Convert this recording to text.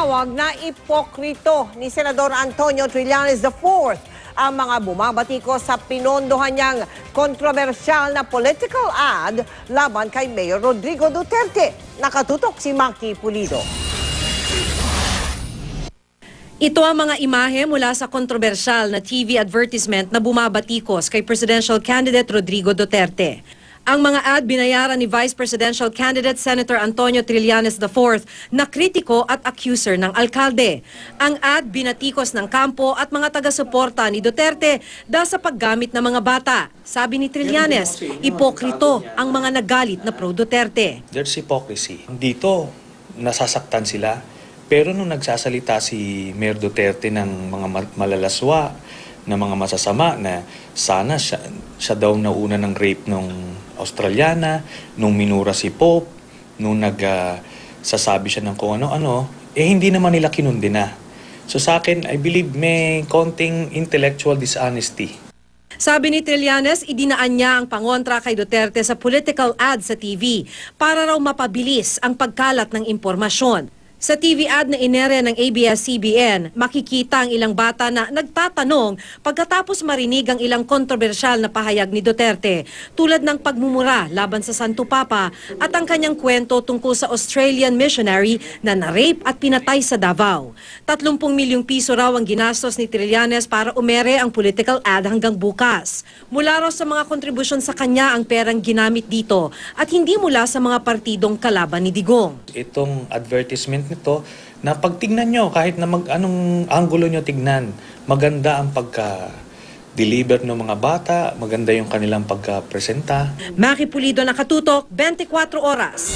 Tinawag na ipokrito ni Senador Antonio Trillanes IV ang mga bumabatikos sa pinondohan niyang kontrobersyal na political ad laban kay Mayor Rodrigo Duterte. Nakatutok si Maki Pulido. Ito ang mga imahe mula sa kontrobersyal na TV advertisement na bumabatikos kay Presidential Candidate Rodrigo Duterte. Ang mga ad binayaran ni Vice Presidential Candidate Senator Antonio Trillanes IV na kritiko at accuser ng alkalde. Ang ad binatikos ng kampo at mga taga-suporta ni Duterte dahil sa paggamit ng mga bata. Sabi ni Trillanes, ipokrito ang mga nagalit na pro-Duterte. There's hypocrisy. Dito, nasasaktan sila. Pero nung nagsasalita si Mayor Duterte ng mga malalaswa, na mga masasama na sana siya daw nauna ng rape nung Australiana, nung minura si Pope, nung nagsasabi siya ng kung ano-ano, hindi naman nila kinundina. So sa akin, I believe may konting intellectual dishonesty. Sabi ni Trillanes, idinaan niya ang pangontra kay Duterte sa political ad sa TV para raw mapabilis ang pagkalat ng impormasyon. Sa TV ad na inere ng ABS-CBN, makikita ang ilang bata na nagtatanong pagkatapos marinig ang ilang kontrobersyal na pahayag ni Duterte, tulad ng pagmumura laban sa Santo Papa at ang kanyang kwento tungkol sa Australian missionary na na-rape at pinatay sa Davao. 30 milyong piso raw ang ginastos ni Trillanes para umere ang political ad hanggang bukas. Mula raw sa mga kontribusyon sa kanya ang perang ginamit dito at hindi mula sa mga partidong kalaban ni Digong. Itong advertisement nito, na pagtignan nyo, kahit na anong anggulo nyo tignan, maganda ang pagka-deliver ng mga bata, maganda yung kanilang pagka-presenta. Maki Pulido, Nakatutok, 24 Oras.